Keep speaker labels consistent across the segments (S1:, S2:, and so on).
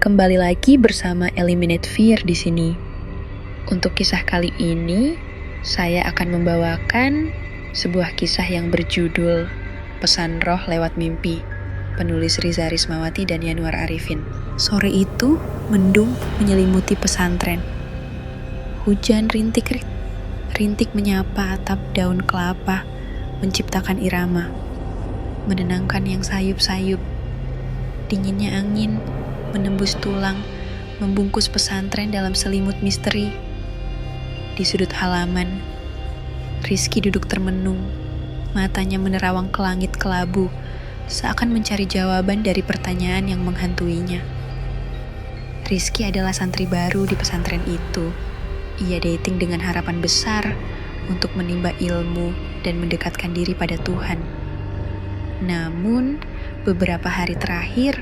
S1: Kembali lagi bersama Eliminate Fear di sini. Untuk kisah kali ini, saya akan membawakan sebuah kisah yang berjudul Pesan Roh Lewat Mimpi, penulis Riza Rismawati dan Yanuar Arifin. Sore itu, mendung menyelimuti pesantren. Hujan rintik menyapa atap daun kelapa, menciptakan irama, menenangkan yang sayup-sayup. Dinginnya angin menembus tulang, membungkus pesantren dalam selimut misteri. Di sudut halaman, Rizky duduk termenung, matanya menerawang ke langit kelabu, seakan mencari jawaban dari pertanyaan yang menghantuinya. Rizky adalah santri baru di pesantren itu. Ia dating dengan harapan besar untuk menimba ilmu dan mendekatkan diri pada Tuhan. Namun, beberapa hari terakhir,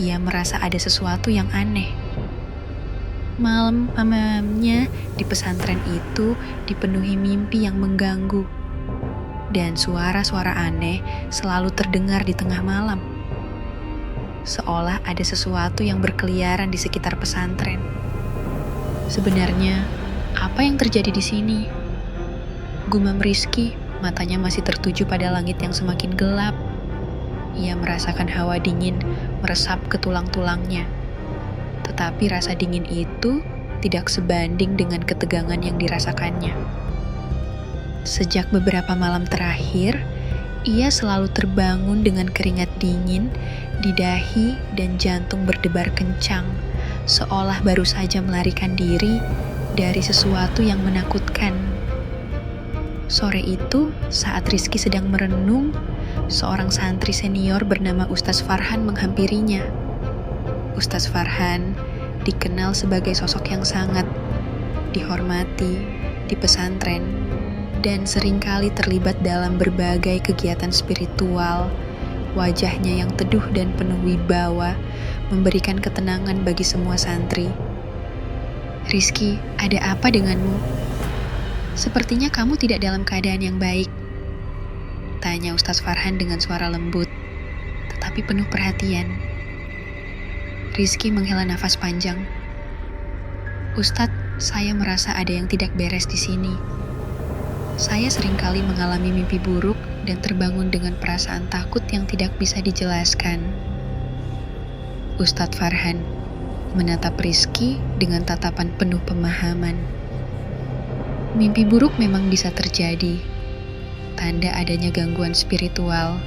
S1: ia merasa ada sesuatu yang aneh. Malamnya di pesantren itu dipenuhi mimpi yang mengganggu. Dan suara-suara aneh selalu terdengar di tengah malam. Seolah ada sesuatu yang berkeliaran di sekitar pesantren. Sebenarnya, apa yang terjadi di sini? Gumam Rizky, matanya masih tertuju pada langit yang semakin gelap. Ia merasakan hawa dingin meresap ke tulang-tulangnya. Tetapi rasa dingin itu tidak sebanding dengan ketegangan yang dirasakannya. Sejak beberapa malam terakhir, ia selalu terbangun dengan keringat dingin di dahi dan jantung berdebar kencang, seolah baru saja melarikan diri dari sesuatu yang menakutkan. Sore itu, saat Rizky sedang merenung, seorang santri senior bernama Ustaz Farhan menghampirinya. Ustaz Farhan dikenal sebagai sosok yang sangat dihormati di pesantren dan seringkali terlibat dalam berbagai kegiatan spiritual. Wajahnya yang teduh dan penuh wibawa memberikan ketenangan bagi semua santri. "Rizky, ada apa denganmu? Sepertinya kamu tidak dalam keadaan yang baik," tanya Ustaz Farhan dengan suara lembut, tetapi penuh perhatian. Rizky menghela nafas panjang. "Ustadz, saya merasa ada yang tidak beres di sini. Saya seringkali mengalami mimpi buruk dan terbangun dengan perasaan takut yang tidak bisa dijelaskan." Ustadz Farhan menatap Rizky dengan tatapan penuh pemahaman. Mimpi buruk memang bisa terjadi, tanda adanya gangguan spiritual.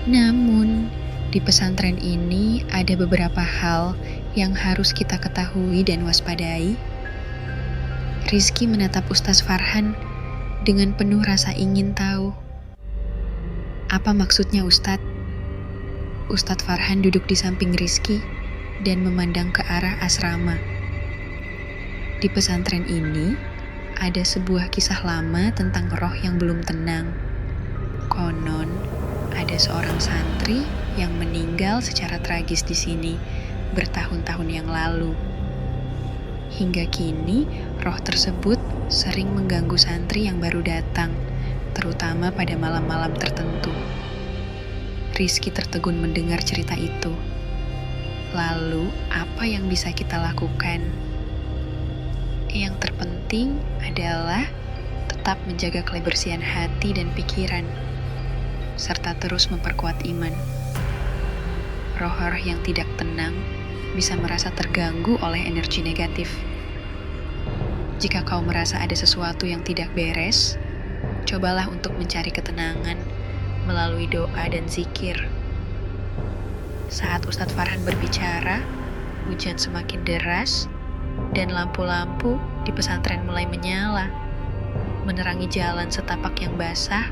S1: Namun, di pesantren ini ada beberapa hal yang harus kita ketahui dan waspadai. Rizky menatap Ustaz Farhan dengan penuh rasa ingin tahu. "Apa maksudnya, Ustadz?" Ustadz Farhan duduk di samping Rizky dan memandang ke arah asrama. Di pesantren ini, ada sebuah kisah lama tentang roh yang belum tenang. Konon, ada seorang santri yang meninggal secara tragis di sini bertahun-tahun yang lalu. Hingga kini, roh tersebut sering mengganggu santri yang baru datang, terutama pada malam-malam tertentu. Rizky tertegun mendengar cerita itu. Lalu, apa yang bisa kita lakukan? Yang terpenting adalah tetap menjaga kebersihan hati dan pikiran, serta terus memperkuat iman. Roh-roh yang tidak tenang bisa merasa terganggu oleh energi negatif. Jika kau merasa ada sesuatu yang tidak beres, cobalah untuk mencari ketenangan melalui doa dan zikir. Saat Ustadz Farhan berbicara, hujan semakin deras dan lampu-lampu di pesantren mulai menyala, menerangi jalan setapak yang basah.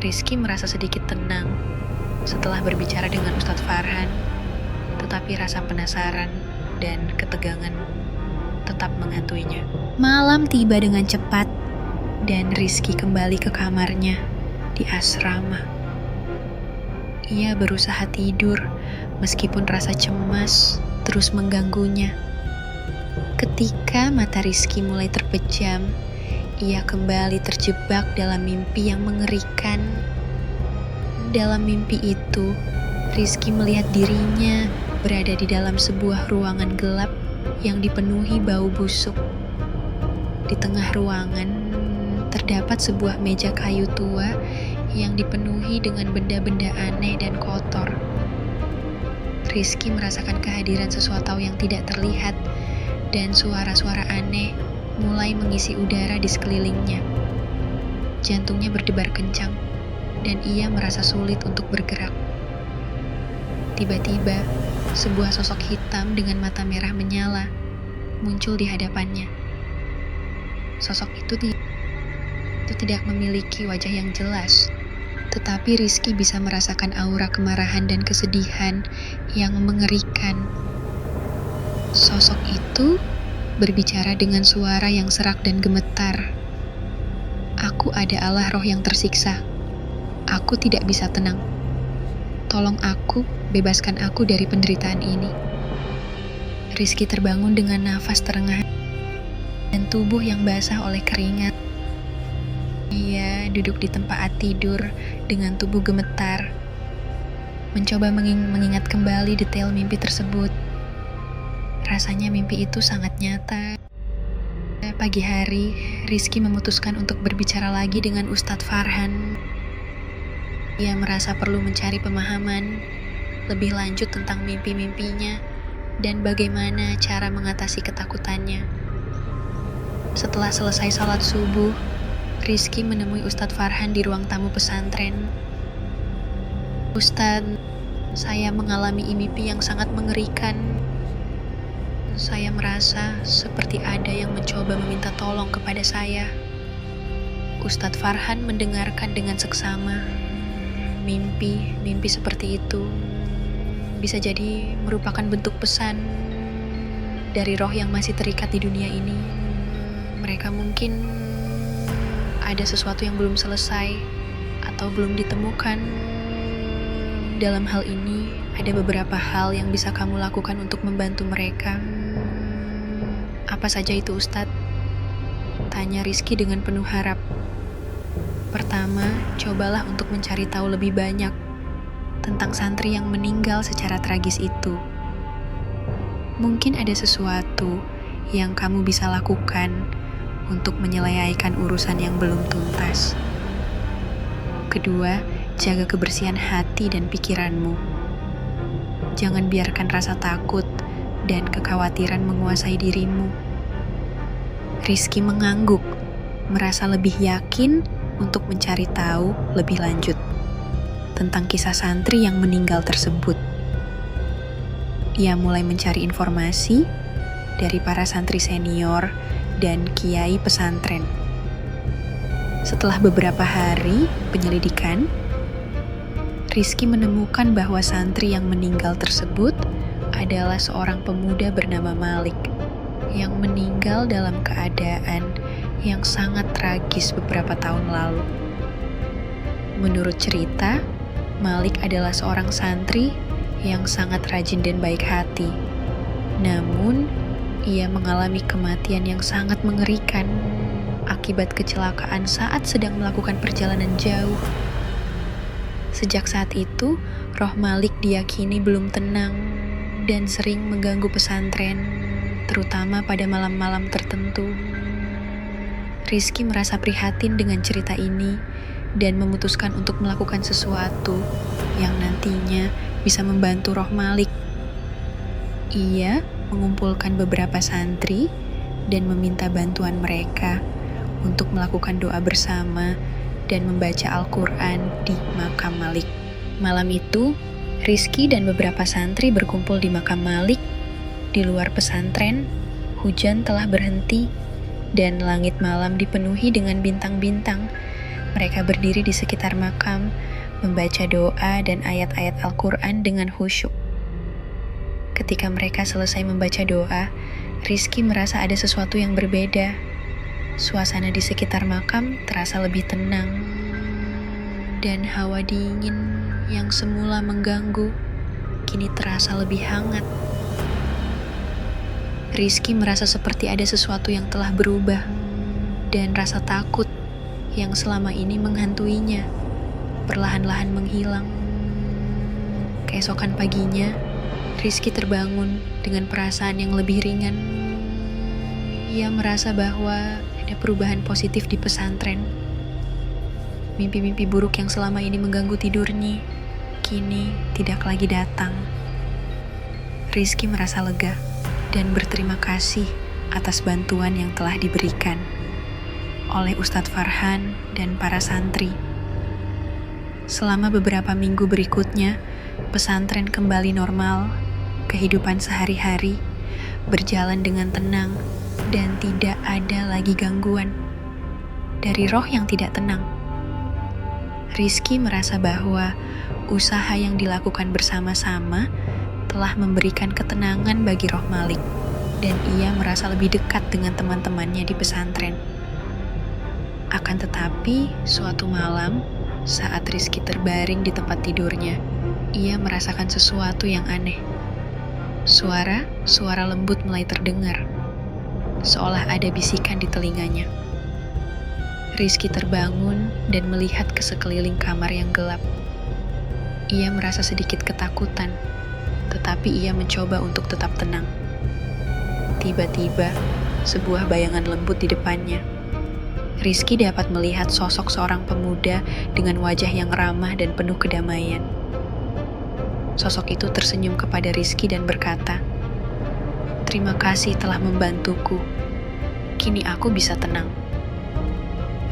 S1: Rizky merasa sedikit tenang setelah berbicara dengan Ustadz Farhan, tetapi rasa penasaran dan ketegangan tetap menghantuinya. Malam tiba dengan cepat dan Rizky kembali ke kamarnya di asrama. Ia berusaha tidur meskipun rasa cemas terus mengganggunya. Ketika mata Rizky mulai terpejam, ia kembali terjebak dalam mimpi yang mengerikan. Dalam mimpi itu, Rizky melihat dirinya berada di dalam sebuah ruangan gelap yang dipenuhi bau busuk. Di tengah ruangan terdapat sebuah meja kayu tua yang dipenuhi dengan benda-benda aneh dan kotor. Rizky merasakan kehadiran sesuatu yang tidak terlihat dan suara-suara aneh mulai mengisi udara di sekelilingnya. Jantungnya berdebar kencang dan ia merasa sulit untuk bergerak. Tiba-tiba, sebuah sosok hitam dengan mata merah menyala muncul di hadapannya. Sosok itu tidak memiliki wajah yang jelas, tetapi Rizky bisa merasakan aura kemarahan dan kesedihan yang mengerikan. Sosok itu berbicara dengan suara yang serak dan gemetar. Aku adalah roh yang tersiksa. Aku tidak bisa tenang. Tolong aku, bebaskan aku dari penderitaan ini. Rizky terbangun dengan nafas terengah dan tubuh yang basah oleh keringat. Ia duduk di tempat tidur dengan tubuh gemetar, mencoba mengingat kembali detail mimpi tersebut. Rasanya mimpi itu sangat nyata. Pagi hari, Rizky memutuskan untuk berbicara lagi dengan Ustadz Farhan. Ia merasa perlu mencari pemahaman lebih lanjut tentang mimpi-mimpinya dan bagaimana cara mengatasi ketakutannya. Setelah selesai salat subuh, Rizky menemui Ustadz Farhan di ruang tamu pesantren. Ustadz, saya mengalami mimpi yang sangat mengerikan. Saya merasa seperti ada yang mencoba meminta tolong kepada saya. Ustadz Farhan mendengarkan dengan seksama. Mimpi seperti itu bisa jadi merupakan bentuk pesan dari roh yang masih terikat di dunia ini. Mereka mungkin ada sesuatu yang belum selesai atau belum ditemukan. Dalam hal ini, ada beberapa hal yang bisa kamu lakukan untuk membantu mereka. Apa saja itu, Ustadz? Tanya Rizky dengan penuh harap. Pertama, cobalah untuk mencari tahu lebih banyak tentang santri yang meninggal secara tragis itu. Mungkin ada sesuatu yang kamu bisa lakukan untuk menyelesaikan urusan yang belum tuntas. Kedua, jaga kebersihan hati dan pikiranmu. Jangan biarkan rasa takut dan kekhawatiran menguasai dirimu. Rizky mengangguk, merasa lebih yakin untuk mencari tahu lebih lanjut tentang kisah santri yang meninggal tersebut. Ia mulai mencari informasi dari para santri senior dan kiai pesantren. Setelah beberapa hari penyelidikan, Rizky menemukan bahwa santri yang meninggal tersebut adalah seorang pemuda bernama Malik yang meninggal dalam keadaan yang sangat tragis beberapa tahun lalu. Menurut cerita, Malik adalah seorang santri yang sangat rajin dan baik hati. Namun, ia mengalami kematian yang sangat mengerikan akibat kecelakaan saat sedang melakukan perjalanan jauh. Sejak saat itu, roh Malik diyakini belum tenang dan sering mengganggu pesantren, terutama pada malam-malam tertentu. Rizky merasa prihatin dengan cerita ini dan memutuskan untuk melakukan sesuatu yang nantinya bisa membantu roh Malik. Ia mengumpulkan beberapa santri dan meminta bantuan mereka untuk melakukan doa bersama dan membaca Al-Quran di makam Malik. Malam itu, Rizky dan beberapa santri berkumpul di makam Malik. Di luar pesantren, hujan telah berhenti dan langit malam dipenuhi dengan bintang-bintang. Mereka berdiri di sekitar makam, membaca doa dan ayat-ayat Al-Quran dengan khusyuk. Ketika mereka selesai membaca doa, Rizky merasa ada sesuatu yang berbeda. Suasana di sekitar makam terasa lebih tenang, dan hawa dingin yang semula mengganggu kini terasa lebih hangat. Rizky merasa seperti ada sesuatu yang telah berubah, dan rasa takut yang selama ini menghantuinya perlahan-lahan menghilang. Keesokan paginya, Rizky terbangun dengan perasaan yang lebih ringan. Ia merasa bahwa ada perubahan positif di pesantren. Mimpi-mimpi buruk yang selama ini mengganggu tidurnya kini tidak lagi datang. Rizky merasa lega dan berterima kasih atas bantuan yang telah diberikan oleh Ustadz Farhan dan para santri. Selama beberapa minggu berikutnya, pesantren kembali normal, kehidupan sehari-hari berjalan dengan tenang dan tidak ada lagi gangguan dari roh yang tidak tenang. Rizky merasa bahwa usaha yang dilakukan bersama-sama telah memberikan ketenangan bagi roh Malik, dan ia merasa lebih dekat dengan teman-temannya di pesantren. Akan tetapi, suatu malam, saat Rizky terbaring di tempat tidurnya, ia merasakan sesuatu yang aneh. Suara lembut mulai terdengar, seolah ada bisikan di telinganya. Rizky terbangun dan melihat ke sekeliling kamar yang gelap. Ia merasa sedikit ketakutan, tetapi ia mencoba untuk tetap tenang. Tiba-tiba, sebuah bayangan lembut di depannya. Rizky dapat melihat sosok seorang pemuda dengan wajah yang ramah dan penuh kedamaian. Sosok itu tersenyum kepada Rizky dan berkata, "Terima kasih telah membantuku. Kini aku bisa tenang."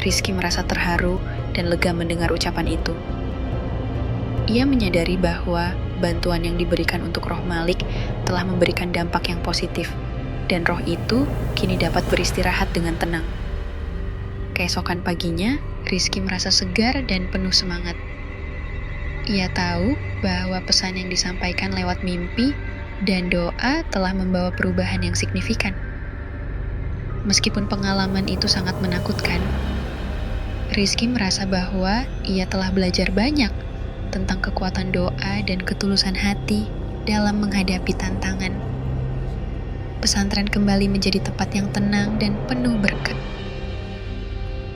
S1: Rizky merasa terharu dan lega mendengar ucapan itu. Ia menyadari bahwa bantuan yang diberikan untuk roh Malik telah memberikan dampak yang positif, dan roh itu kini dapat beristirahat dengan tenang. Keesokan paginya, Rizky merasa segar dan penuh semangat. Ia tahu bahwa pesan yang disampaikan lewat mimpi dan doa telah membawa perubahan yang signifikan. Meskipun pengalaman itu sangat menakutkan, Rizky merasa bahwa ia telah belajar banyak tentang kekuatan doa dan ketulusan hati dalam menghadapi tantangan. Pesantren kembali menjadi tempat yang tenang dan penuh berkah.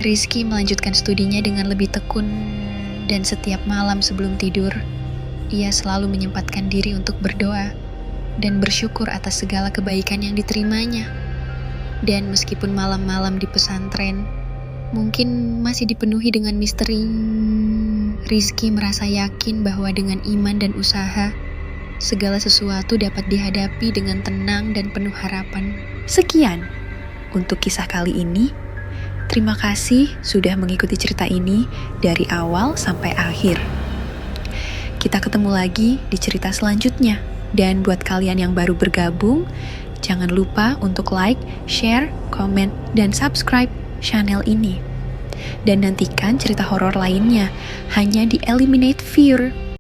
S1: Rizky melanjutkan studinya dengan lebih tekun, dan setiap malam sebelum tidur, ia selalu menyempatkan diri untuk berdoa dan bersyukur atas segala kebaikan yang diterimanya. Dan meskipun malam-malam di pesantren mungkin masih dipenuhi dengan misteri, Rizky merasa yakin bahwa dengan iman dan usaha, segala sesuatu dapat dihadapi dengan tenang dan penuh harapan. Sekian untuk kisah kali ini. Terima kasih sudah mengikuti cerita ini dari awal sampai akhir. Kita ketemu lagi di cerita selanjutnya. Dan buat kalian yang baru bergabung, jangan lupa untuk like, share, komen, dan subscribe channel ini. Dan nantikan cerita horor lainnya hanya di Eliminate Fear.